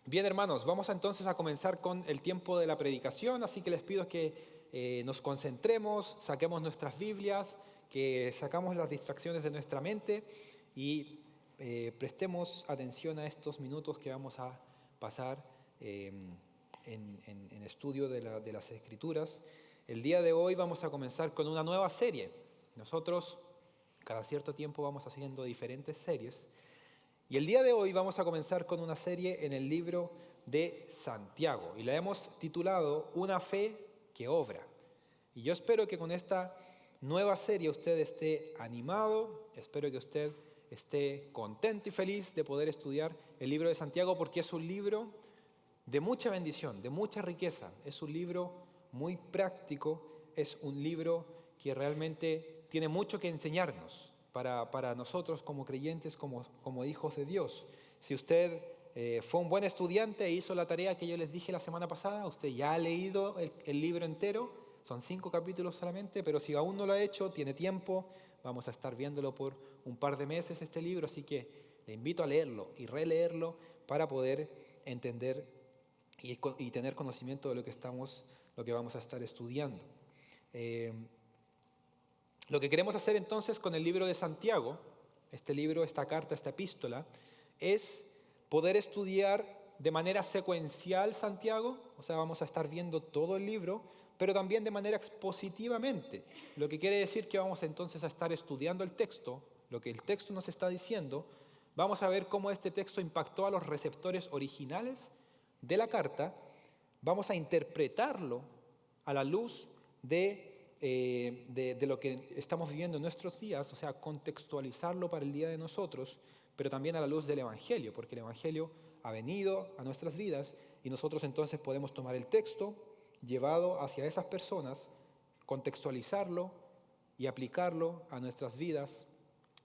Bien, hermanos, vamos entonces a comenzar con el tiempo de la predicación, así que les pido que nos concentremos, saquemos nuestras Biblias, que sacamos las distracciones de nuestra mente y prestemos atención a estos minutos que vamos a pasar en estudio de las Escrituras. El día de hoy vamos a comenzar con una nueva serie. Nosotros cada cierto tiempo vamos haciendo diferentes series. Y el día de hoy vamos a comenzar con una serie en el libro de Santiago y la hemos titulado Una fe que obra. Y yo espero que con esta nueva serie usted esté animado, espero que usted esté contento y feliz de poder estudiar el libro de Santiago porque es un libro de mucha bendición, de mucha riqueza, es un libro muy práctico, es un libro que realmente tiene mucho que enseñarnos para nosotros como creyentes, como hijos de Dios. Si usted fue un buen estudiante e hizo la tarea que yo les dije la semana pasada, usted ya ha leído el libro entero, son 5 capítulos solamente, pero si aún no lo ha hecho, tiene tiempo, vamos a estar viéndolo por un par de meses este libro, así que le invito a leerlo y releerlo para poder entender y tener conocimiento de lo que vamos a estar estudiando. Lo que queremos hacer entonces con el libro de Santiago, este libro, esta carta, esta epístola, es poder estudiar de manera secuencial Santiago, o sea, vamos a estar viendo todo el libro, pero también de manera expositivamente, lo que quiere decir que vamos entonces a estar estudiando el texto, lo que el texto nos está diciendo, vamos a ver cómo este texto impactó a los receptores originales de la carta, vamos a interpretarlo a la luz de lo que estamos viviendo en nuestros días, o sea, contextualizarlo para el día de nosotros, pero también a la luz del Evangelio, porque el Evangelio ha venido a nuestras vidas y nosotros entonces podemos tomar el texto llevado hacia esas personas, contextualizarlo y aplicarlo a nuestras vidas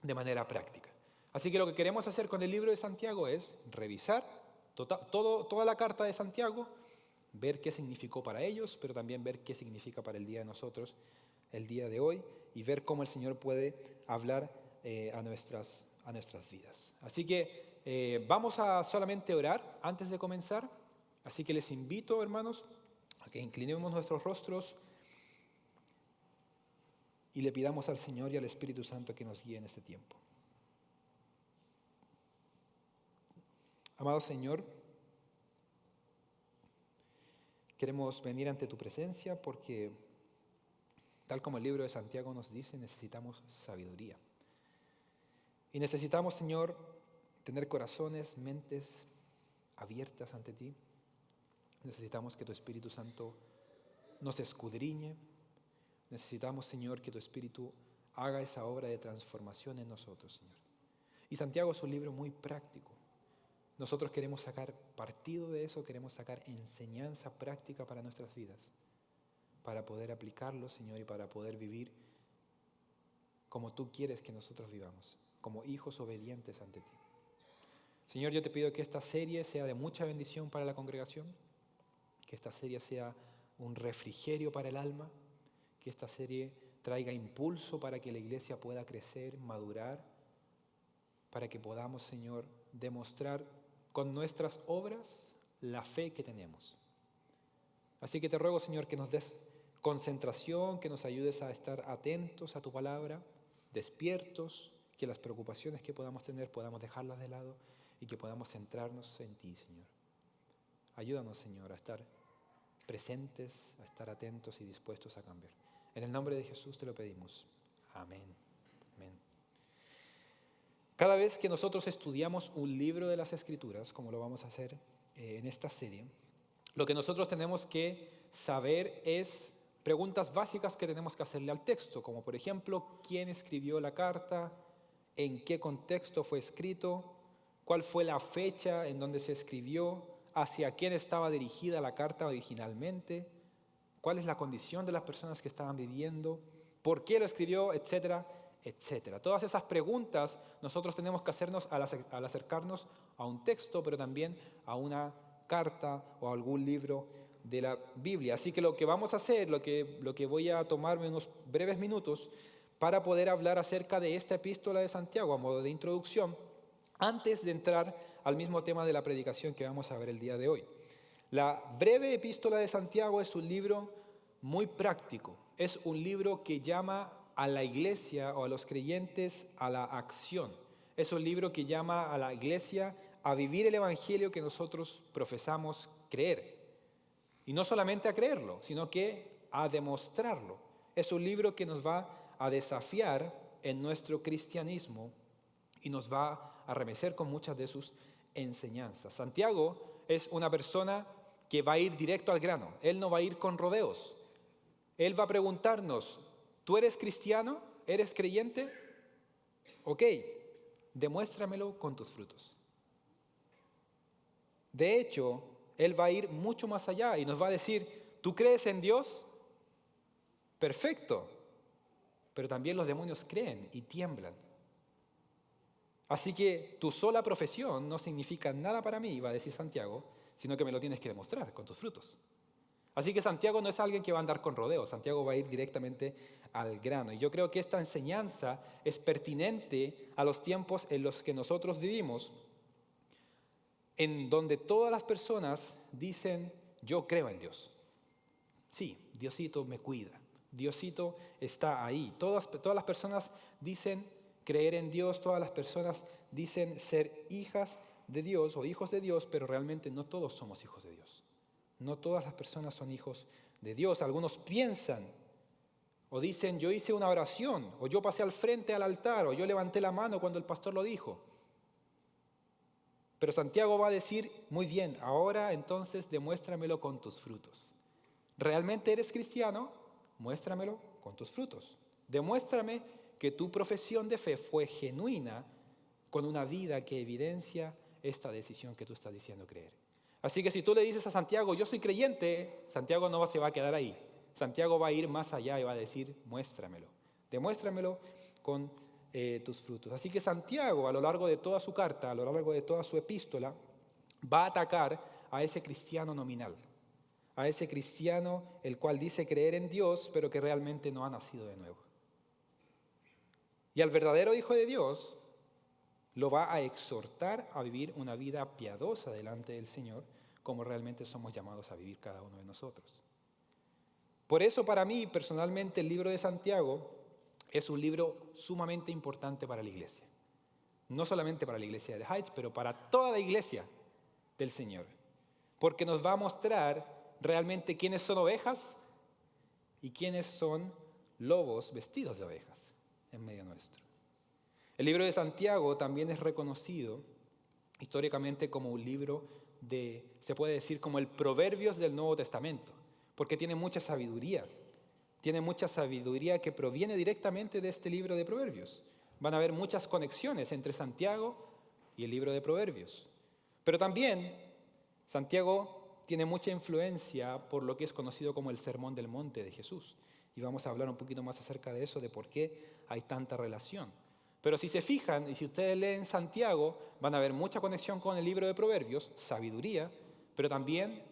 de manera práctica. Así que lo que queremos hacer con el libro de Santiago es revisar toda la carta de Santiago, ver qué significó para ellos, pero también ver qué significa para el día de nosotros, el día de hoy, y ver cómo el Señor puede hablar a nuestras vidas. Así que vamos a solamente orar antes de comenzar, así que les invito, hermanos, a que inclinemos nuestros rostros y le pidamos al Señor y al Espíritu Santo que nos guíe en este tiempo. Amado Señor, queremos venir ante tu presencia porque, tal como el libro de Santiago nos dice, necesitamos sabiduría. Y necesitamos, Señor, tener corazones, mentes abiertas ante ti. Necesitamos que tu Espíritu Santo nos escudriñe. Necesitamos, Señor, que tu Espíritu haga esa obra de transformación en nosotros, Señor. Y Santiago es un libro muy práctico. Nosotros queremos sacar partido de eso, queremos sacar enseñanza práctica para nuestras vidas, para poder aplicarlo, Señor, y para poder vivir como tú quieres que nosotros vivamos, como hijos obedientes ante ti. Señor, yo te pido que esta serie sea de mucha bendición para la congregación, que esta serie sea un refrigerio para el alma, que esta serie traiga impulso para que la iglesia pueda crecer, madurar, para que podamos, Señor, demostrar con nuestras obras la fe que tenemos. Así que te ruego, Señor, que nos des concentración, que nos ayudes a estar atentos a tu palabra, despiertos, que las preocupaciones que podamos tener podamos dejarlas de lado y que podamos centrarnos en ti, Señor. Ayúdanos, Señor, a estar presentes, a estar atentos y dispuestos a cambiar. En el nombre de Jesús te lo pedimos. Amén. Amén. Cada vez que nosotros estudiamos un libro de las Escrituras, como lo vamos a hacer en esta serie, lo que nosotros tenemos que saber es preguntas básicas que tenemos que hacerle al texto, como por ejemplo, ¿quién escribió la carta? ¿En qué contexto fue escrito? ¿Cuál fue la fecha en donde se escribió? ¿Hacia quién estaba dirigida la carta originalmente? ¿Cuál es la condición de las personas que estaban viviendo? ¿Por qué lo escribió? Etcétera, etcétera. Todas esas preguntas nosotros tenemos que hacernos al acercarnos a un texto, pero también a una carta o a algún libro de la Biblia. Así que lo que vamos a hacer, lo que voy a tomarme unos breves minutos para poder hablar acerca de esta epístola de Santiago a modo de introducción, antes de entrar al mismo tema de la predicación que vamos a ver el día de hoy. La breve epístola de Santiago es un libro muy práctico. Es un libro que llama a la iglesia o a los creyentes a la acción. Es un libro que llama a la iglesia a vivir el evangelio que nosotros profesamos creer. Y no solamente a creerlo, sino que a demostrarlo. Es un libro que nos va a desafiar en nuestro cristianismo y nos va a arremecer con muchas de sus enseñanzas. Santiago es una persona que va a ir directo al grano. Él no va a ir con rodeos. Él va a preguntarnos, ¿tú eres cristiano? ¿Eres creyente? Ok, demuéstramelo con tus frutos. De hecho, Él va a ir mucho más allá y nos va a decir, ¿tú crees en Dios? Perfecto. Pero también los demonios creen y tiemblan. Así que tu sola profesión no significa nada para mí, va a decir Santiago, sino que me lo tienes que demostrar con tus frutos. Así que Santiago no es alguien que va a andar con rodeos, Santiago va a ir directamente al grano. Y yo creo que esta enseñanza es pertinente a los tiempos en los que nosotros vivimos, en donde todas las personas dicen, yo creo en Dios. Sí, Diosito me cuida, Diosito está ahí. Todas las personas dicen creer en Dios, todas las personas dicen ser hijas de Dios o hijos de Dios, pero realmente no todos somos hijos de Dios. No todas las personas son hijos de Dios. Algunos piensan o dicen, yo hice una oración, o yo pasé al frente al altar, o yo levanté la mano cuando el pastor lo dijo. Pero Santiago va a decir, muy bien, ahora entonces demuéstramelo con tus frutos. ¿Realmente eres cristiano? Muéstramelo con tus frutos. Demuéstrame que tu profesión de fe fue genuina con una vida que evidencia esta decisión que tú estás diciendo creer. Así que si tú le dices a Santiago, yo soy creyente, Santiago no se va a quedar ahí. Santiago va a ir más allá y va a decir, muéstramelo. Demuéstramelo con tus frutos. Así que Santiago, a lo largo de toda su carta, a lo largo de toda su epístola, va a atacar a ese cristiano nominal, a ese cristiano el cual dice creer en Dios, pero que realmente no ha nacido de nuevo. Y al verdadero Hijo de Dios lo va a exhortar a vivir una vida piadosa delante del Señor, como realmente somos llamados a vivir cada uno de nosotros. Por eso para mí, personalmente, el libro de Santiago es un libro sumamente importante para la iglesia. No solamente para la iglesia de Heights, pero para toda la iglesia del Señor. Porque nos va a mostrar realmente quiénes son ovejas y quiénes son lobos vestidos de ovejas en medio nuestro. El libro de Santiago también es reconocido históricamente como un libro se puede decir como el Proverbios del Nuevo Testamento, porque tiene mucha sabiduría. Tiene mucha sabiduría que proviene directamente de este libro de Proverbios. Van a haber muchas conexiones entre Santiago y el libro de Proverbios. Pero también Santiago tiene mucha influencia por lo que es conocido como el Sermón del Monte de Jesús. Y vamos a hablar un poquito más acerca de eso, de por qué hay tanta relación. Pero si se fijan, y si ustedes leen Santiago, van a ver mucha conexión con el libro de Proverbios, sabiduría, pero también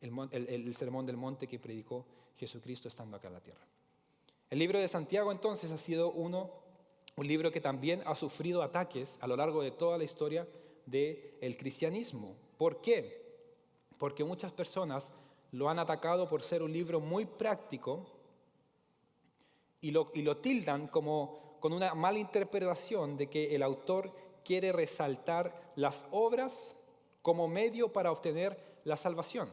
el Sermón del Monte que predicó Jesucristo estando acá en la tierra. El libro de Santiago entonces ha sido un libro que también ha sufrido ataques a lo largo de toda la historia del cristianismo. ¿Por qué? Porque muchas personas lo han atacado por ser un libro muy práctico y lo tildan con una mala interpretación de que el autor quiere resaltar las obras como medio para obtener la salvación.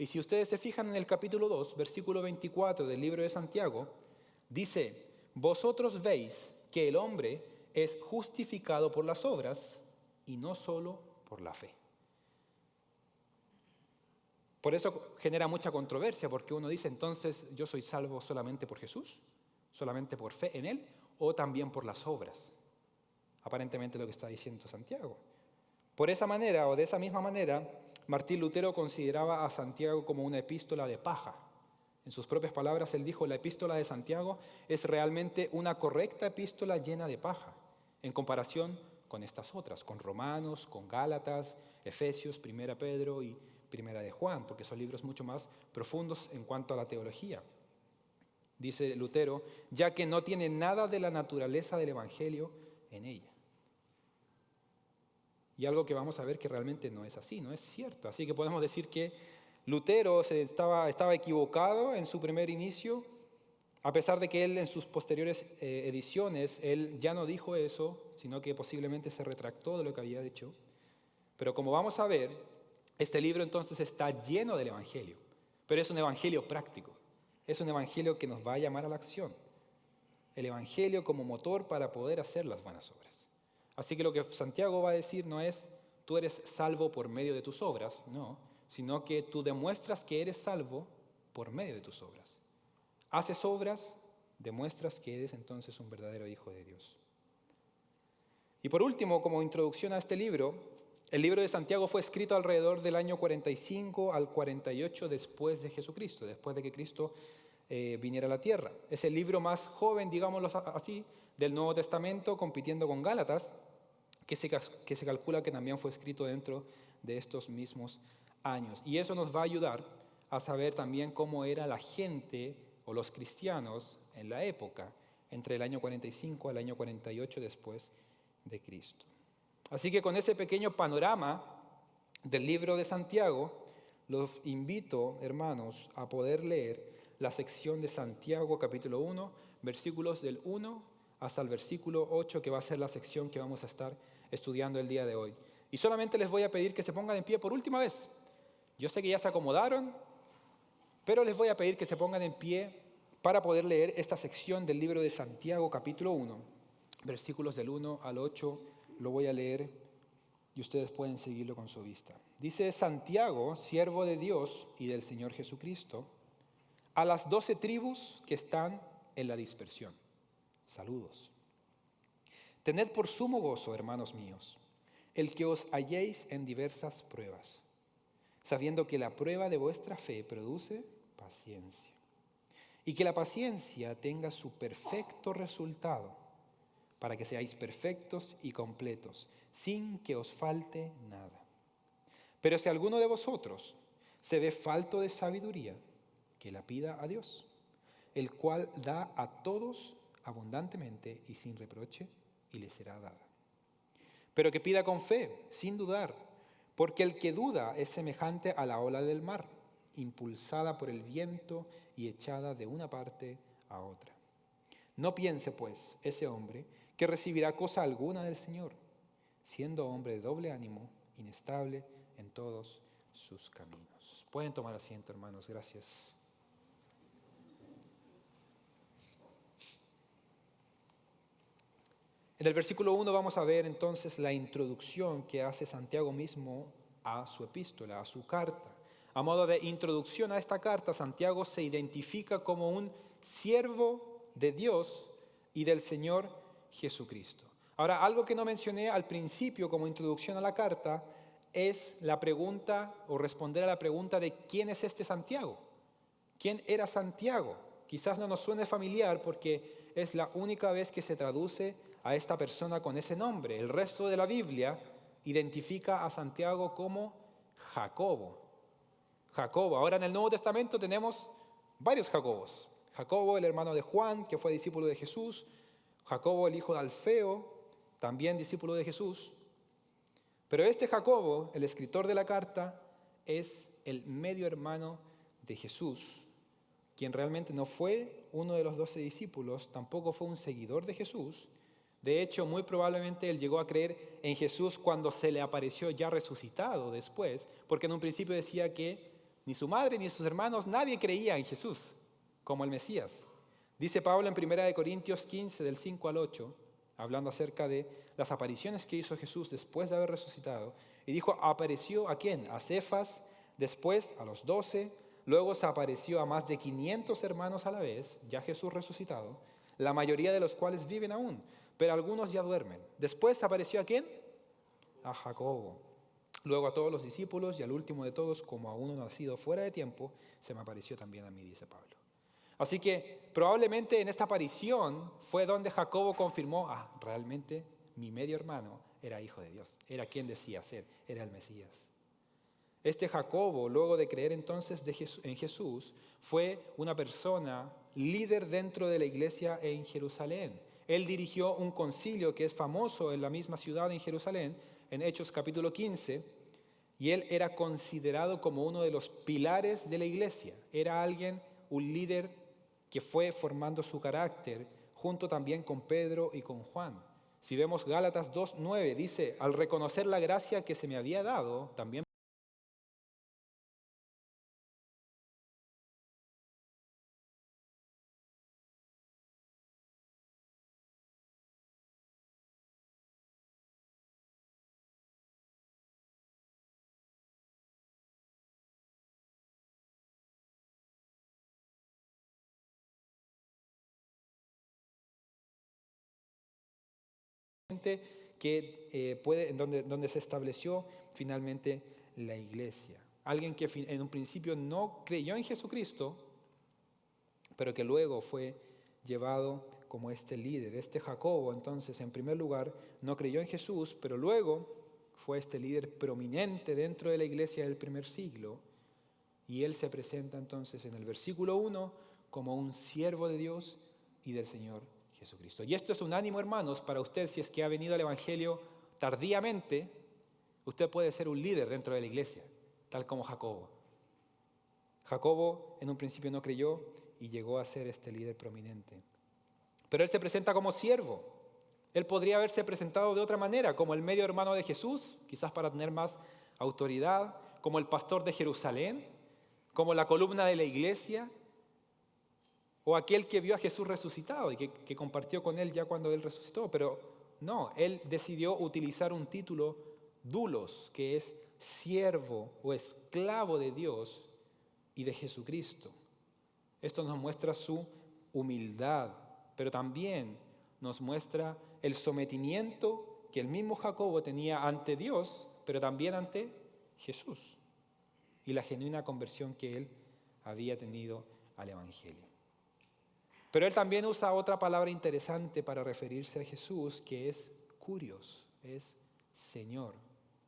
Y si ustedes se fijan en el capítulo 2, versículo 24 del libro de Santiago, dice, vosotros veis que el hombre es justificado por las obras y no solo por la fe. Por eso genera mucha controversia, porque uno dice, entonces, ¿yo soy salvo solamente por Jesús? ¿Solamente por fe en Él? ¿O también por las obras? Aparentemente lo que está diciendo Santiago. Por esa manera, o de esa misma manera, Martín Lutero consideraba a Santiago como una epístola de paja. En sus propias palabras, él dijo, la epístola de Santiago es realmente una correcta epístola llena de paja, en comparación con estas otras, con Romanos, con Gálatas, Efesios, Primera Pedro y Primera de Juan, porque son libros mucho más profundos en cuanto a la teología. Dice Lutero, ya que no tiene nada de la naturaleza del Evangelio en ella. Y algo que vamos a ver que realmente no es así, no es cierto. Así que podemos decir que Lutero estaba equivocado en su primer inicio, a pesar de que él en sus posteriores ediciones, él ya no dijo eso, sino que posiblemente se retractó de lo que había dicho. Pero como vamos a ver, este libro entonces está lleno del Evangelio, pero es un Evangelio práctico, es un Evangelio que nos va a llamar a la acción. El Evangelio como motor para poder hacer las buenas obras. Así que lo que Santiago va a decir no es tú eres salvo por medio de tus obras, no, sino que tú demuestras que eres salvo por medio de tus obras. Haces obras, demuestras que eres entonces un verdadero hijo de Dios. Y por último, como introducción a este libro, el libro de Santiago fue escrito alrededor del año 45 al 48 después de Jesucristo, después de que Cristo viniera a la tierra. Es el libro más joven, digámoslo así, del Nuevo Testamento, compitiendo con Gálatas, que se calcula que también fue escrito dentro de estos mismos años. Y eso nos va a ayudar a saber también cómo era la gente o los cristianos en la época, entre el año 45 al año 48 después de Cristo. Así que con ese pequeño panorama del libro de Santiago, los invito, hermanos, a poder leer la sección de Santiago capítulo 1, versículos del 1 hasta el versículo 8, que va a ser la sección que vamos a estar estudiando el día de hoy. Y solamente les voy a pedir que se pongan en pie por última vez. Yo sé que ya se acomodaron, pero les voy a pedir que se pongan en pie para poder leer esta sección del libro de Santiago capítulo 1, versículos del 1 al 8. Lo voy a leer y ustedes pueden seguirlo con su vista. Dice: Santiago, siervo de Dios y del Señor Jesucristo, a las 12 tribus que están en la dispersión. Saludos. Tened por sumo gozo, hermanos míos, el que os halléis en diversas pruebas, sabiendo que la prueba de vuestra fe produce paciencia. Y que la paciencia tenga su perfecto resultado, para que seáis perfectos y completos, sin que os falte nada. Pero si alguno de vosotros se ve falto de sabiduría, que la pida a Dios, el cual da a todos abundantemente y sin reproche, y le será dada. Pero que pida con fe, sin dudar, porque el que duda es semejante a la ola del mar, impulsada por el viento y echada de una parte a otra. No piense, pues, ese hombre que recibirá cosa alguna del Señor, siendo hombre de doble ánimo, inestable en todos sus caminos. Pueden tomar asiento, hermanos. Gracias. En el versículo 1 vamos a ver entonces la introducción que hace Santiago mismo a su epístola, a su carta. A modo de introducción a esta carta, Santiago se identifica como un siervo de Dios y del Señor Jesucristo. Ahora, algo que no mencioné al principio como introducción a la carta es la pregunta o responder a la pregunta de ¿quién es este Santiago? ¿Quién era Santiago? Quizás no nos suene familiar porque es la única vez que se traduce a esta persona con ese nombre. El resto de la Biblia identifica a Santiago como Jacobo. Jacobo. Ahora en el Nuevo Testamento tenemos varios Jacobos. Jacobo, el hermano de Juan, que fue discípulo de Jesús. Jacobo, el hijo de Alfeo, también discípulo de Jesús. Pero este Jacobo, el escritor de la carta, es el medio hermano de Jesús, quien realmente no fue uno de los 12 discípulos, tampoco fue un seguidor de Jesús. De hecho, muy probablemente él llegó a creer en Jesús cuando se le apareció ya resucitado después, porque en un principio decía que ni su madre ni sus hermanos, nadie creía en Jesús como el Mesías. Dice Pablo en 1 Corintios 15, del 5 al 8, hablando acerca de las apariciones que hizo Jesús después de haber resucitado, y dijo, ¿apareció a quién? A Cefas, después a los 12, luego se apareció a más de 500 hermanos a la vez, ya Jesús resucitado, la mayoría de los cuales viven aún, pero algunos ya duermen. Después apareció a quién? A Jacobo. Luego a todos los discípulos y al último de todos, como a uno nacido fuera de tiempo, se me apareció también a mí, dice Pablo. Así que probablemente en esta aparición fue donde Jacobo confirmó, realmente mi medio hermano era hijo de Dios, era quien decía ser, era el Mesías. Este Jacobo, luego de creer entonces en Jesús, fue una persona líder dentro de la iglesia en Jerusalén. Él dirigió un concilio que es famoso en la misma ciudad en Jerusalén, en Hechos capítulo 15, y él era considerado como uno de los pilares de la iglesia. Era alguien, un líder que fue formando su carácter, junto también con Pedro y con Juan. Si vemos Gálatas 2:9, dice, al reconocer la gracia que se me había dado, también que donde se estableció finalmente la iglesia. Alguien que en un principio no creyó en Jesucristo, pero que luego fue llevado como este líder. Este Jacobo, entonces, en primer lugar, no creyó en Jesús, pero luego fue este líder prominente dentro de la iglesia del primer siglo. Y él se presenta entonces en el versículo 1 como un siervo de Dios y del Señor Jesucristo. Y esto es un ánimo, hermanos, para usted si es que ha venido al Evangelio tardíamente. Usted puede ser un líder dentro de la iglesia, tal como Jacobo. Jacobo en un principio no creyó y llegó a ser este líder prominente. Pero él se presenta como siervo. Él podría haberse presentado de otra manera, como el medio hermano de Jesús, quizás para tener más autoridad, como el pastor de Jerusalén, como la columna de la iglesia, o aquel que vio a Jesús resucitado y que compartió con él ya cuando él resucitó. Pero no, él decidió utilizar un título doulos, que es siervo o esclavo de Dios y de Jesucristo. Esto nos muestra su humildad, pero también nos muestra el sometimiento que el mismo Jacobo tenía ante Dios, pero también ante Jesús, y la genuina conversión que él había tenido al Evangelio. Pero él también usa otra palabra interesante para referirse a Jesús, que es kurios, es Señor,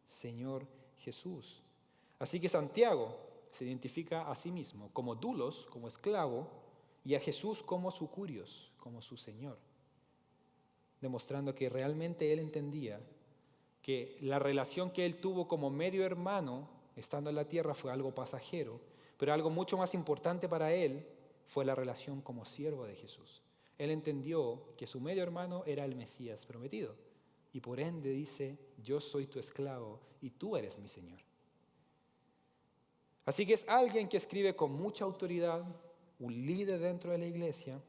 Señor Jesús. Así que Santiago se identifica a sí mismo como doulos, como esclavo, y a Jesús como su kurios, como su Señor, demostrando que realmente él entendía que la relación que él tuvo como medio hermano, estando en la tierra, fue algo pasajero, pero algo mucho más importante para él fue la relación como siervo de Jesús. Él entendió que su medio hermano era el Mesías prometido, y por ende dice, yo soy tu esclavo y tú eres mi Señor. Así que es alguien que escribe con mucha autoridad, un líder dentro de la iglesia,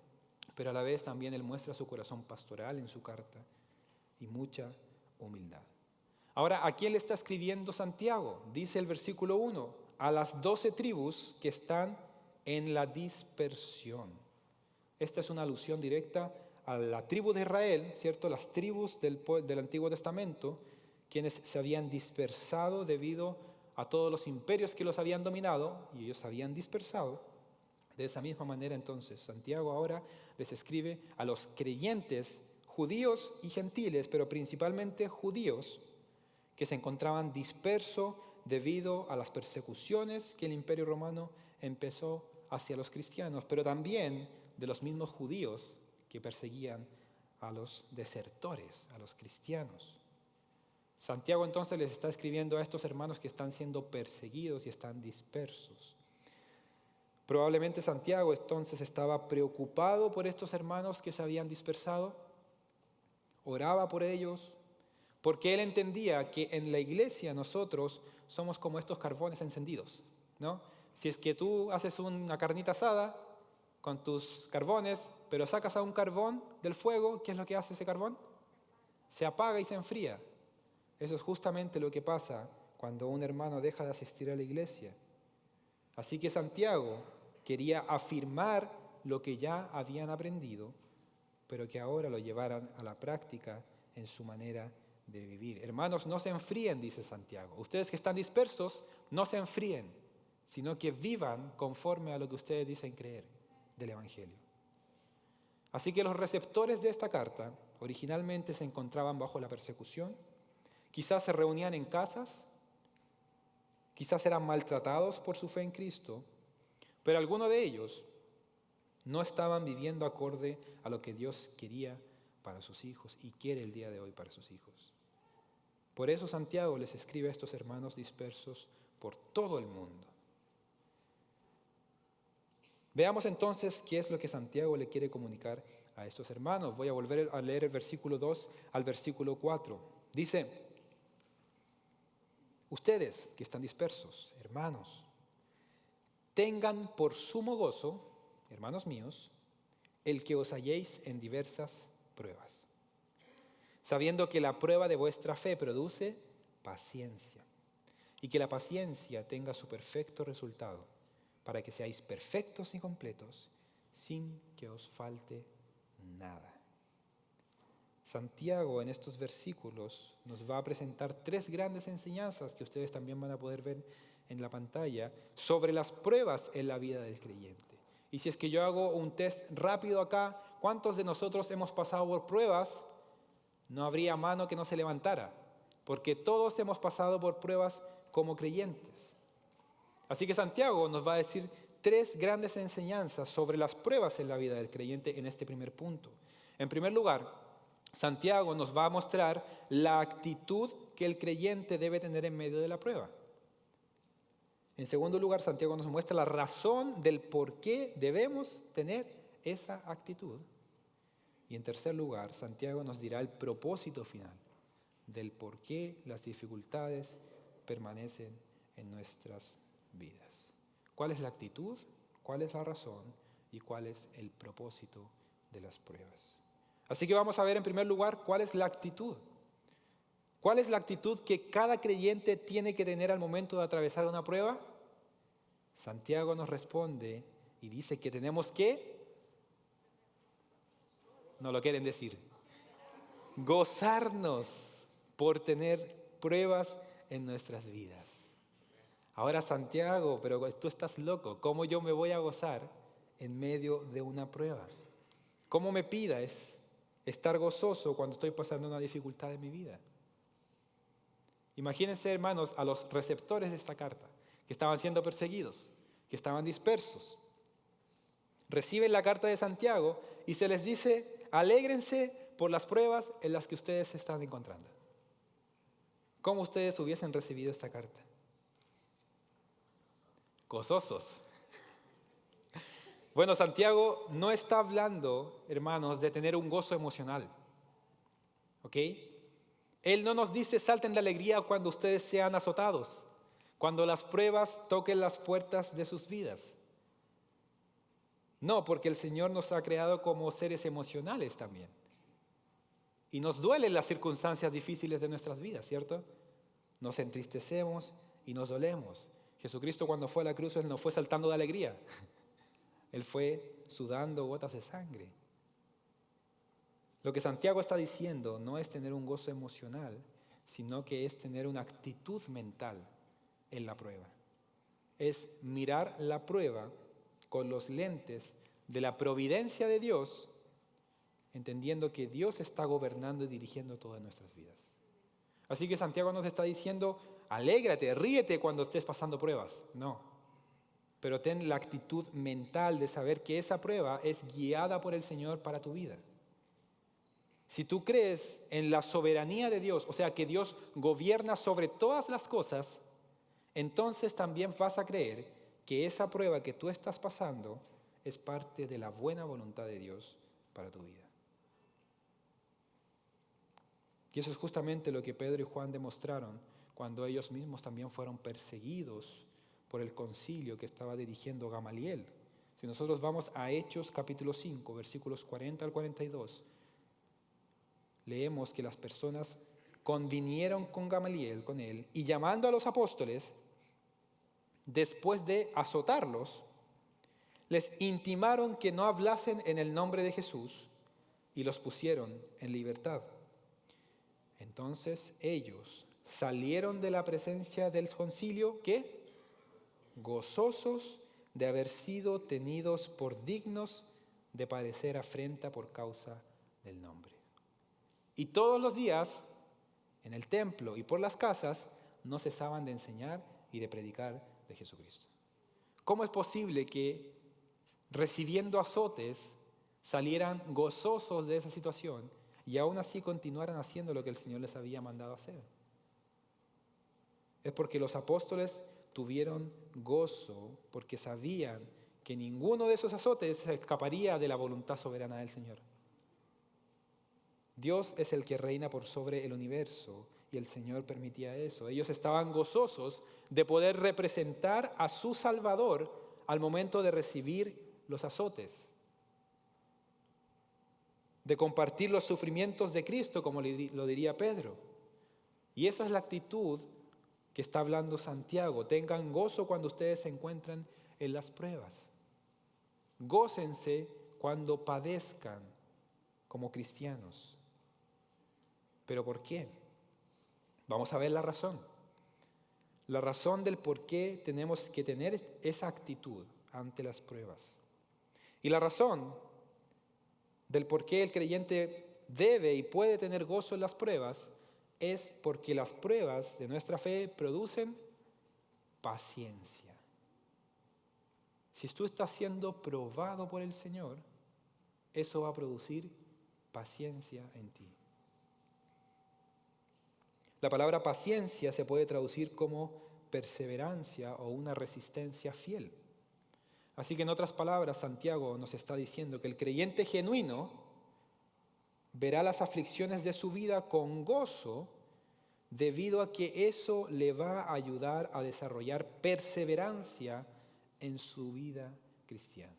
pero a la vez también él muestra su corazón pastoral en su carta y mucha humildad. Ahora, ¿a quién le está escribiendo Santiago? Dice el versículo 1, a las 12 tribus que están en la dispersión. Esta es una alusión directa a la tribu de Israel, ¿cierto? Las tribus del Antiguo Testamento, quienes se habían dispersado debido a todos los imperios que los habían dominado, y ellos se habían dispersado. De esa misma manera, entonces, Santiago ahora les escribe a los creyentes judíos y gentiles, pero principalmente judíos, que se encontraban dispersos debido a las persecuciones que el Imperio Romano empezó hacia los cristianos, pero también de los mismos judíos que perseguían a los desertores, a los cristianos. Santiago entonces les está escribiendo a estos hermanos que están siendo perseguidos y están dispersos. Probablemente Santiago entonces estaba preocupado por estos hermanos que se habían dispersado, oraba por ellos, porque él entendía que en la iglesia nosotros somos como estos carbones encendidos, ¿no? Si es que tú haces una carnita asada con tus carbones, pero sacas a un carbón del fuego, ¿qué es lo que hace ese carbón? Se apaga y se enfría. Eso es justamente lo que pasa cuando un hermano deja de asistir a la iglesia. Así que Santiago quería afirmar lo que ya habían aprendido, pero que ahora lo llevaran a la práctica en su manera de vivir. Hermanos, no se enfríen, dice Santiago. Ustedes que están dispersos, no se enfríen, sino que vivan conforme a lo que ustedes dicen creer del Evangelio. Así que los receptores de esta carta originalmente se encontraban bajo la persecución, quizás se reunían en casas, quizás eran maltratados por su fe en Cristo, pero algunos de ellos no estaban viviendo acorde a lo que Dios quería para sus hijos y quiere el día de hoy para sus hijos. Por eso Santiago les escribe a estos hermanos dispersos por todo el mundo. Veamos entonces qué es lo que Santiago le quiere comunicar a estos hermanos. Voy a volver a leer el versículo 2 al versículo 4. Dice: ustedes que están dispersos, hermanos, tengan por sumo gozo, hermanos míos, el que os halléis en diversas pruebas, sabiendo que la prueba de vuestra fe produce paciencia, y que la paciencia tenga su perfecto resultado, para que seáis perfectos y completos, sin que os falte nada. Santiago en estos versículos nos va a presentar 3 grandes enseñanzas que ustedes también van a poder ver en la pantalla sobre las pruebas en la vida del creyente. Y si es que yo hago un test rápido acá, ¿cuántos de nosotros hemos pasado por pruebas? No habría mano que no se levantara, porque todos hemos pasado por pruebas como creyentes. Así que Santiago nos va a decir 3 grandes enseñanzas sobre las pruebas en la vida del creyente en este primer punto. En primer lugar, Santiago nos va a mostrar la actitud que el creyente debe tener en medio de la prueba. En segundo lugar, Santiago nos muestra la razón del por qué debemos tener esa actitud. Y en tercer lugar, Santiago nos dirá el propósito final del por qué las dificultades permanecen en nuestras vidas. ¿Cuál es la actitud? ¿Cuál es la razón? ¿Y cuál es el propósito de las pruebas? Así que vamos a ver en primer lugar cuál es la actitud. ¿Cuál es la actitud que cada creyente tiene que tener al momento de atravesar una prueba? Santiago nos responde y dice que tenemos que, no lo quieren decir, gozarnos por tener pruebas en nuestras vidas. Ahora Santiago, pero tú estás loco, ¿cómo yo me voy a gozar en medio de una prueba? ¿Cómo me pidas estar gozoso cuando estoy pasando una dificultad en mi vida? Imagínense, hermanos, a los receptores de esta carta, que estaban siendo perseguidos, que estaban dispersos. Reciben la carta de Santiago y se les dice: alégrense por las pruebas en las que ustedes se están encontrando. ¿Cómo ustedes hubiesen recibido esta carta? Gozosos. Bueno, Santiago no está hablando, hermanos, de tener un gozo emocional. ¿Ok? Él no nos dice salten de alegría cuando ustedes sean azotados, cuando las pruebas toquen las puertas de sus vidas. No, porque el Señor nos ha creado como seres emocionales también. Y nos duelen las circunstancias difíciles de nuestras vidas, ¿cierto? Nos entristecemos y nos dolemos. Jesucristo cuando fue a la cruz, Él no fue saltando de alegría. Él fue sudando gotas de sangre. Lo que Santiago está diciendo no es tener un gozo emocional, sino que es tener una actitud mental en la prueba. Es mirar la prueba con los lentes de la providencia de Dios, entendiendo que Dios está gobernando y dirigiendo todas nuestras vidas. Así que Santiago nos está diciendo: alégrate, ríete cuando estés pasando pruebas. No, pero ten la actitud mental de saber que esa prueba es guiada por el Señor para tu vida. Si tú crees en la soberanía de Dios, o sea que Dios gobierna sobre todas las cosas, entonces también vas a creer que esa prueba que tú estás pasando es parte de la buena voluntad de Dios para tu vida. Y eso es justamente lo que Pedro y Juan demostraron cuando ellos mismos también fueron perseguidos por el concilio que estaba dirigiendo Gamaliel. Si nosotros vamos a Hechos capítulo 5, versículos 40 al 42, leemos que las personas convinieron con Gamaliel, con él, y llamando a los apóstoles, después de azotarlos, les intimaron que no hablasen en el nombre de Jesús y los pusieron en libertad. Entonces ellos salieron de la presencia del concilio, ¿qué? Gozosos de haber sido tenidos por dignos de padecer afrenta por causa del nombre. Y todos los días, en el templo y por las casas, no cesaban de enseñar y de predicar de Jesucristo. ¿Cómo es posible que recibiendo azotes salieran gozosos de esa situación y aún así continuaran haciendo lo que el Señor les había mandado hacer? Es porque los apóstoles tuvieron gozo, porque sabían que ninguno de esos azotes se escaparía de la voluntad soberana del Señor. Dios es el que reina por sobre el universo y el Señor permitía eso. Ellos estaban gozosos de poder representar a su Salvador al momento de recibir los azotes, de compartir los sufrimientos de Cristo, como lo diría Pedro. Y esa es la actitud que está hablando Santiago. Tengan gozo cuando ustedes se encuentran en las pruebas. Gócense cuando padezcan como cristianos. ¿Pero por qué? Vamos a ver la razón. La razón del por qué tenemos que tener esa actitud ante las pruebas. Y la razón del por qué el creyente debe y puede tener gozo en las pruebas es porque las pruebas de nuestra fe producen paciencia. Si tú estás siendo probado por el Señor, eso va a producir paciencia en ti. La palabra paciencia se puede traducir como perseverancia o una resistencia fiel. Así que en otras palabras, Santiago nos está diciendo que el creyente genuino verá las aflicciones de su vida con gozo debido a que eso le va a ayudar a desarrollar perseverancia en su vida cristiana.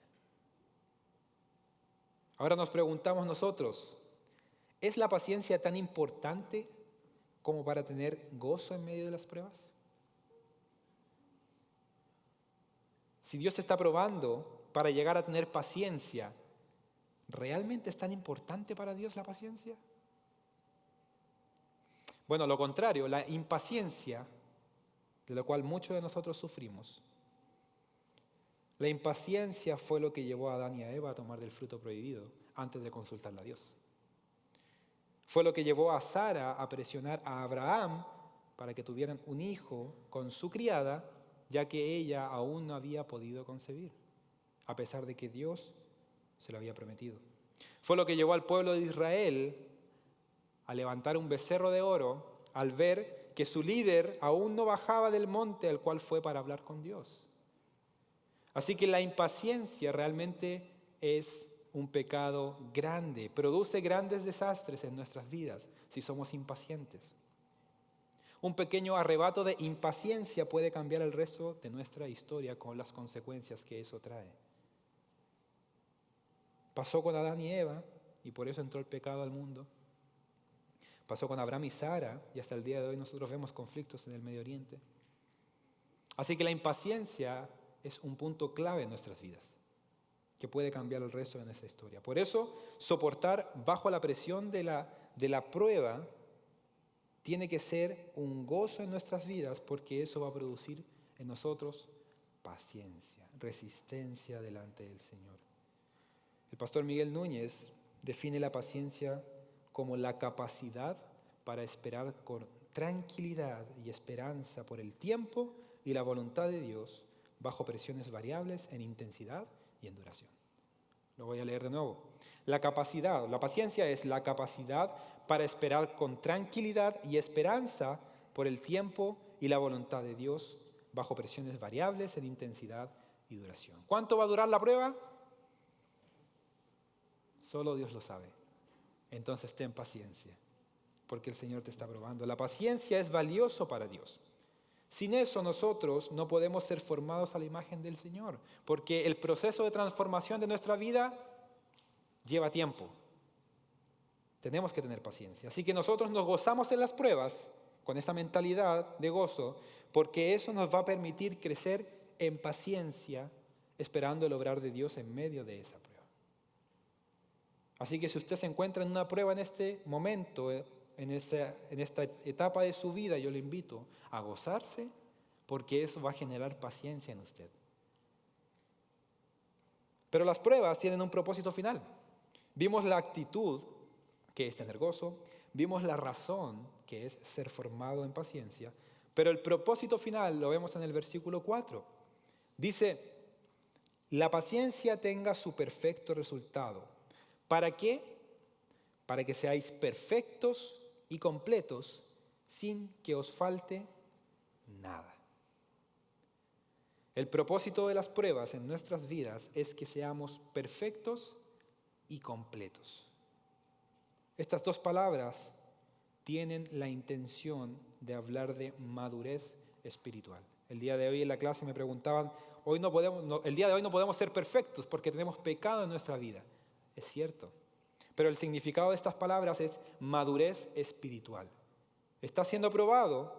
Ahora nos preguntamos nosotros, ¿es la paciencia tan importante como para tener gozo en medio de las pruebas? Si Dios está probando para llegar a tener paciencia, ¿realmente es tan importante para Dios la paciencia? Bueno, lo contrario, la impaciencia, de la cual muchos de nosotros sufrimos, la impaciencia fue lo que llevó a Adán y a Eva a tomar del fruto prohibido antes de consultarle a Dios. Fue lo que llevó a Sara a presionar a Abraham para que tuvieran un hijo con su criada, ya que ella aún no había podido concebir, a pesar de que Dios se lo había prometido. Fue lo que llevó al pueblo de Israel a levantar un becerro de oro al ver que su líder aún no bajaba del monte al cual fue para hablar con Dios. Así que la impaciencia realmente es un pecado grande, produce grandes desastres en nuestras vidas si somos impacientes. Un pequeño arrebato de impaciencia puede cambiar el resto de nuestra historia con las consecuencias que eso trae. Pasó con Adán y Eva y por eso entró el pecado al mundo. Pasó con Abraham y Sara y hasta el día de hoy nosotros vemos conflictos en el Medio Oriente. Así que la impaciencia es un punto clave en nuestras vidas que puede cambiar el resto de nuestra historia. Por eso, soportar bajo la presión de la prueba tiene que ser un gozo en nuestras vidas porque eso va a producir en nosotros paciencia, resistencia delante del Señor. El pastor Miguel Núñez define la paciencia como la capacidad para esperar con tranquilidad y esperanza por el tiempo y la voluntad de Dios bajo presiones variables en intensidad y en duración. Lo voy a leer de nuevo. La paciencia es la capacidad para esperar con tranquilidad y esperanza por el tiempo y la voluntad de Dios bajo presiones variables en intensidad y duración. ¿Cuánto va a durar la prueba? Solo Dios lo sabe. Entonces ten paciencia, porque el Señor te está probando. La paciencia es valioso para Dios. Sin eso nosotros no podemos ser formados a la imagen del Señor, porque el proceso de transformación de nuestra vida lleva tiempo. Tenemos que tener paciencia. Así que nosotros nos gozamos en las pruebas con esa mentalidad de gozo, porque eso nos va a permitir crecer en paciencia, esperando el obrar de Dios en medio de esa prueba. Así que si usted se encuentra en una prueba en este momento, en esta etapa de su vida, yo le invito a gozarse porque eso va a generar paciencia en usted. Pero las pruebas tienen un propósito final. Vimos la actitud, que es tener gozo, vimos la razón, que es ser formado en paciencia, pero el propósito final lo vemos en el versículo 4. Dice, la paciencia tenga su perfecto resultado. ¿Para qué? Para que seáis perfectos y completos sin que os falte nada. El propósito de las pruebas en nuestras vidas es que seamos perfectos y completos. Estas dos palabras tienen la intención de hablar de madurez espiritual. El día de hoy en la clase me preguntaban, el día de hoy no podemos ser perfectos porque tenemos pecado en nuestra vida. Es cierto, pero el significado de estas palabras es madurez espiritual. Está siendo probado,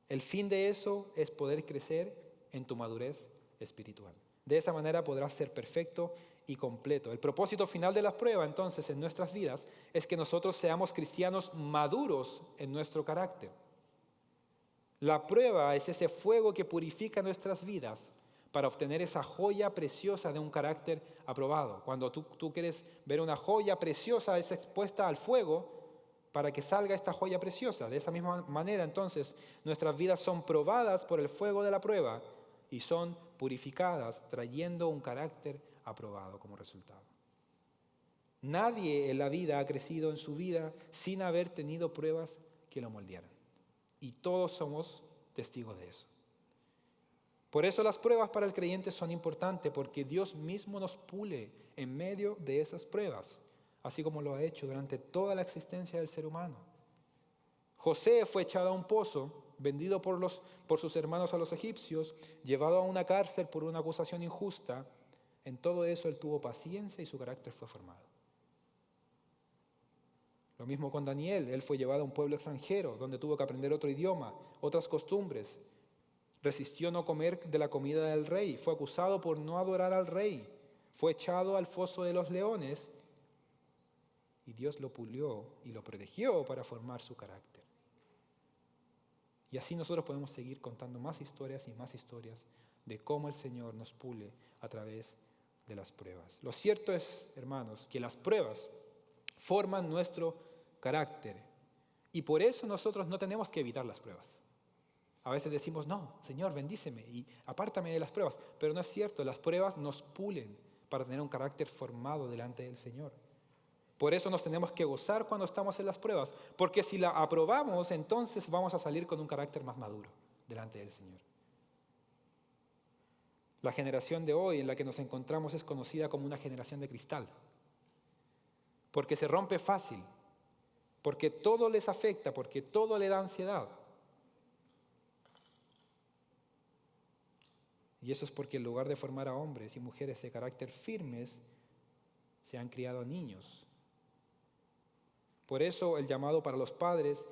el fin de eso es poder crecer en tu madurez espiritual. De esa manera podrás ser perfecto y completo. El propósito final de la prueba, entonces, en nuestras vidas es que nosotros seamos cristianos maduros en nuestro carácter. La prueba es ese fuego que purifica nuestras vidas para obtener esa joya preciosa de un carácter aprobado. Cuando tú quieres ver una joya preciosa, es expuesta al fuego para que salga esta joya preciosa. De esa misma manera, entonces, nuestras vidas son probadas por el fuego de la prueba y son purificadas, trayendo un carácter aprobado como resultado. Nadie en la vida ha crecido en su vida sin haber tenido pruebas que lo moldearan. Y todos somos testigos de eso. Por eso las pruebas para el creyente son importantes, porque Dios mismo nos pule en medio de esas pruebas, así como lo ha hecho durante toda la existencia del ser humano. José fue echado a un pozo, vendido por sus hermanos a los egipcios, llevado a una cárcel por una acusación injusta. En todo eso él tuvo paciencia y su carácter fue formado. Lo mismo con Daniel, él fue llevado a un pueblo extranjero, donde tuvo que aprender otro idioma, otras costumbres. Resistió no comer de la comida del rey, fue acusado por no adorar al rey, fue echado al foso de los leones y Dios lo pulió y lo protegió para formar su carácter. Y así nosotros podemos seguir contando más historias y más historias de cómo el Señor nos pule a través de las pruebas. Lo cierto es, hermanos, que las pruebas forman nuestro carácter y por eso nosotros no tenemos que evitar las pruebas. A veces decimos, no, Señor, bendíceme y apártame de las pruebas. Pero no es cierto, las pruebas nos pulen para tener un carácter formado delante del Señor. Por eso nos tenemos que gozar cuando estamos en las pruebas, porque si la aprobamos, entonces vamos a salir con un carácter más maduro delante del Señor. La generación de hoy en la que nos encontramos es conocida como una generación de cristal, porque se rompe fácil, porque todo les afecta, porque todo le da ansiedad. Y eso es porque en lugar de formar a hombres y mujeres de carácter firmes, se han criado niños. Por eso el llamado para los padres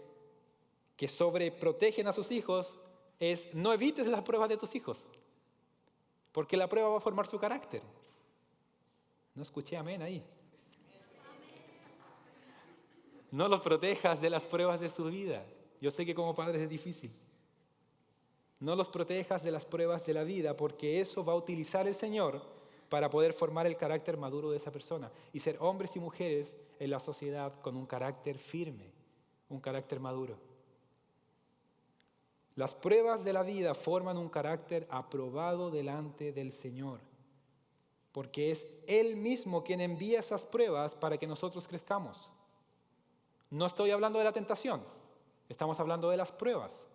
que sobreprotegen a sus hijos es: no evites las pruebas de tus hijos, porque la prueba va a formar su carácter. No escuché amén ahí. No los protejas de las pruebas de su vida. Yo sé que como padres es difícil. No los protejas de las pruebas de la vida, porque eso va a utilizar el Señor para poder formar el carácter maduro de esa persona y ser hombres y mujeres en la sociedad con un carácter firme, un carácter maduro. Las pruebas de la vida forman un carácter aprobado delante del Señor, porque es Él mismo quien envía esas pruebas para que nosotros crezcamos. No estoy hablando de la tentación, estamos hablando de las pruebas.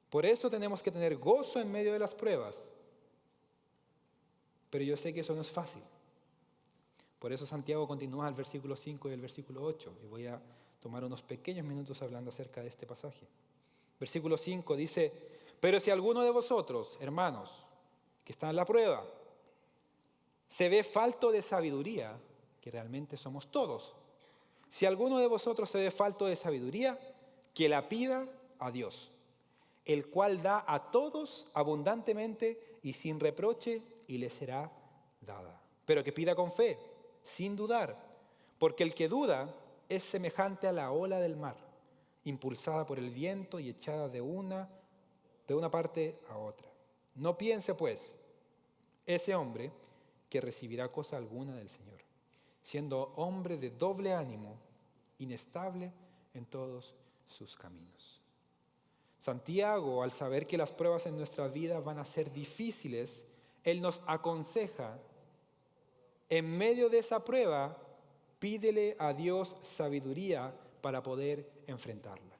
Por eso tenemos que tener gozo en medio de las pruebas. Pero yo sé que eso no es fácil. Por eso Santiago continúa al versículo 5 y el versículo 8. Y voy a tomar unos pequeños minutos hablando acerca de este pasaje. Versículo 5 dice: pero si alguno de vosotros, hermanos, que está en la prueba, se ve falto de sabiduría, que realmente somos todos. Si alguno de vosotros se ve falto de sabiduría, que la pida a Dios, el cual da a todos abundantemente y sin reproche, y le será dada. Pero que pida con fe, sin dudar, porque el que duda es semejante a la ola del mar, impulsada por el viento y echada de una parte a otra. No piense, pues, ese hombre que recibirá cosa alguna del Señor, siendo hombre de doble ánimo, inestable en todos sus caminos. Santiago, al saber que las pruebas en nuestra vida van a ser difíciles, él nos aconseja: en medio de esa prueba, pídele a Dios sabiduría para poder enfrentarla.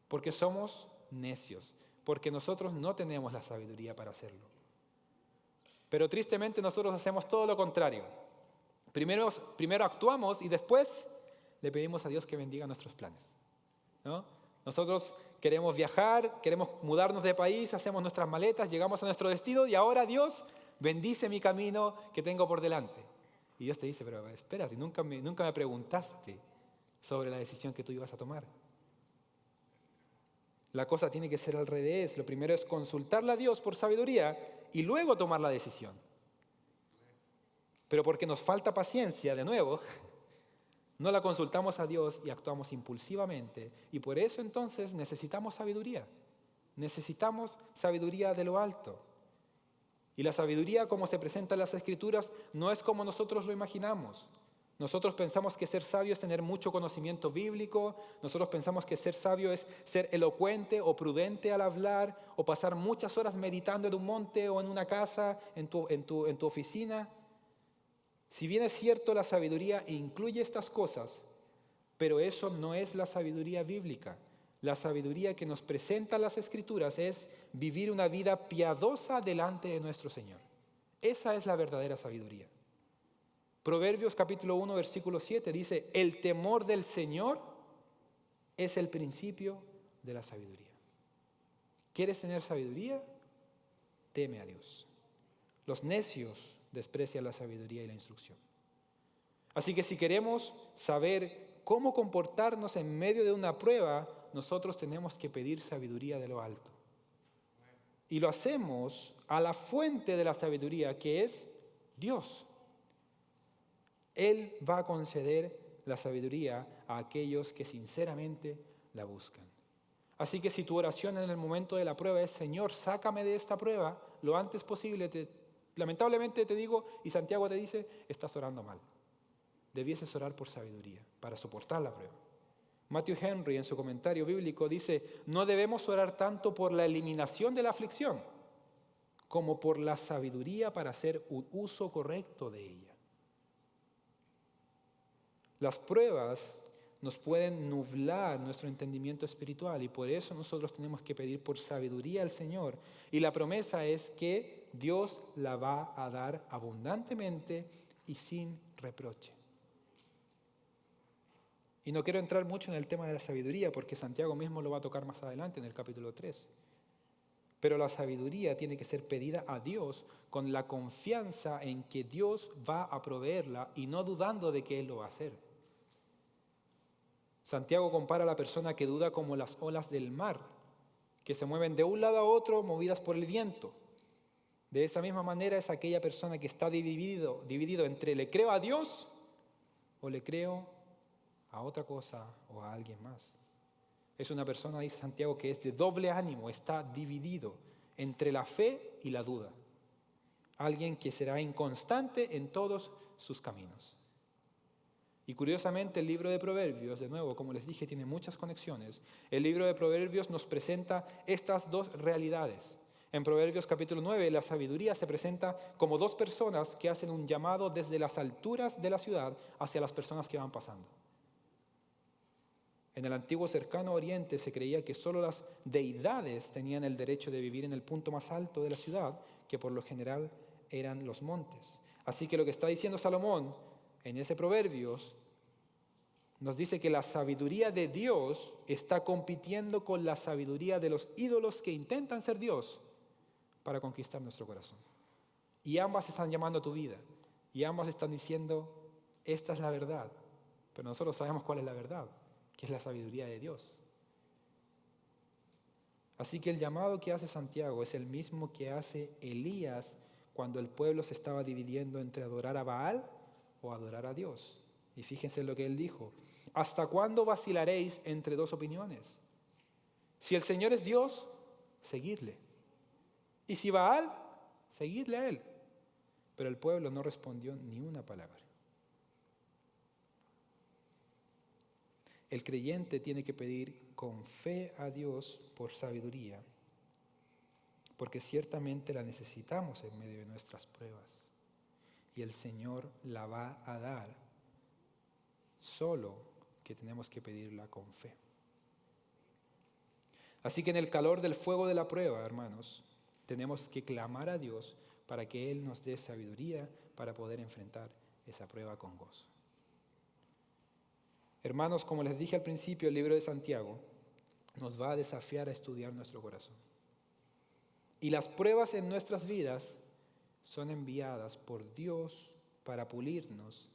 Porque somos necios, porque nosotros no tenemos la sabiduría para hacerlo. Pero tristemente nosotros hacemos todo lo contrario. Primero actuamos y después le pedimos a Dios que bendiga nuestros planes, ¿no? Nosotros queremos viajar, queremos mudarnos de país, hacemos nuestras maletas, llegamos a nuestro destino y ahora Dios bendice mi camino que tengo por delante. Y Dios te dice, pero espera, si nunca me preguntaste sobre la decisión que tú ibas a tomar. La cosa tiene que ser al revés. Lo primero es consultarle a Dios por sabiduría y luego tomar la decisión. Pero porque nos falta paciencia, de nuevo, no la consultamos a Dios y actuamos impulsivamente. Y por eso entonces necesitamos sabiduría. Necesitamos sabiduría de lo alto. Y la sabiduría, como se presenta en las Escrituras, no es como nosotros lo imaginamos. Nosotros pensamos que ser sabio es tener mucho conocimiento bíblico. Nosotros pensamos que ser sabio es ser elocuente o prudente al hablar, o pasar muchas horas meditando en un monte o en una casa, en tu oficina. Si bien es cierto, la sabiduría incluye estas cosas, pero eso no es la sabiduría bíblica. La sabiduría que nos presentan las Escrituras es vivir una vida piadosa delante de nuestro Señor. Esa es la verdadera sabiduría. Proverbios capítulo 1, versículo 7 dice, el temor del Señor es el principio de la sabiduría. ¿Quieres tener sabiduría? Teme a Dios. Los necios desprecian la sabiduría y la instrucción. Así que si queremos saber cómo comportarnos en medio de una prueba, nosotros tenemos que pedir sabiduría de lo alto. Y lo hacemos a la fuente de la sabiduría, que es Dios. Él va a conceder la sabiduría a aquellos que sinceramente la buscan. Así que si tu oración en el momento de la prueba es, Señor, sácame de esta prueba lo antes posible, lamentablemente te digo, y Santiago te dice, estás orando mal. Debieses orar por sabiduría para soportar la prueba. Matthew Henry en su comentario bíblico dice, no debemos orar tanto por la eliminación de la aflicción como por la sabiduría para hacer un uso correcto de ella. Las pruebas nos pueden nublar nuestro entendimiento espiritual y por eso nosotros tenemos que pedir por sabiduría al Señor. Y la promesa es que Dios la va a dar abundantemente y sin reproche. Y no quiero entrar mucho en el tema de la sabiduría porque Santiago mismo lo va a tocar más adelante en el capítulo 3. Pero la sabiduría tiene que ser pedida a Dios con la confianza en que Dios va a proveerla y no dudando de que Él lo va a hacer. Santiago compara a la persona que duda como las olas del mar, que se mueven de un lado a otro movidas por el viento. De esa misma manera es aquella persona que está dividido entre le creo a Dios o le creo a otra cosa o a alguien más. Es una persona, dice Santiago, que es de doble ánimo, está dividido entre la fe y la duda. Alguien que será inconstante en todos sus caminos. Y curiosamente el libro de Proverbios, de nuevo, como les dije, tiene muchas conexiones. El libro de Proverbios nos presenta estas dos realidades. En Proverbios capítulo 9, la sabiduría se presenta como dos personas que hacen un llamado desde las alturas de la ciudad hacia las personas que van pasando. En el antiguo cercano oriente se creía que solo las deidades tenían el derecho de vivir en el punto más alto de la ciudad, que por lo general eran los montes. Así que lo que está diciendo Salomón en ese Proverbios nos dice que la sabiduría de Dios está compitiendo con la sabiduría de los ídolos que intentan ser Dios para conquistar nuestro corazón. Y ambas están llamando a tu vida. Y ambas están diciendo, esta es la verdad. Pero nosotros sabemos cuál es la verdad, que es la sabiduría de Dios. Así que el llamado que hace Santiago es el mismo que hace Elías cuando el pueblo se estaba dividiendo entre adorar a Baal o adorar a Dios. Y fíjense en lo que él dijo. ¿Hasta cuándo vacilaréis entre dos opiniones? Si el Señor es Dios, seguidle. Y si Baal, seguidle a él. Pero el pueblo no respondió ni una palabra. El creyente tiene que pedir con fe a Dios por sabiduría, porque ciertamente la necesitamos en medio de nuestras pruebas. Y el Señor la va a dar, solo que tenemos que pedirla con fe. Así que en el calor del fuego de la prueba, hermanos, tenemos que clamar a Dios para que Él nos dé sabiduría para poder enfrentar esa prueba con gozo. Hermanos, como les dije al principio, el libro de Santiago nos va a desafiar a estudiar nuestro corazón. Y las pruebas en nuestras vidas son enviadas por Dios para pulirnos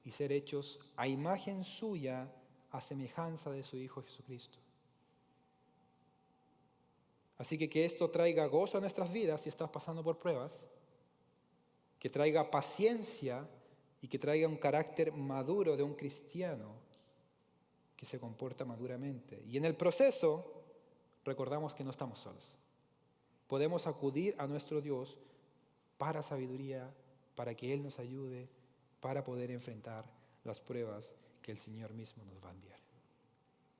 y ser hechos a imagen suya, a semejanza de su Hijo Jesucristo. Así que esto traiga gozo a nuestras vidas si estás pasando por pruebas, que traiga paciencia y que traiga un carácter maduro de un cristiano que se comporta maduramente. Y en el proceso, recordamos que no estamos solos. Podemos acudir a nuestro Dios para sabiduría, para que Él nos ayude, para poder enfrentar las pruebas que el Señor mismo nos va a enviar.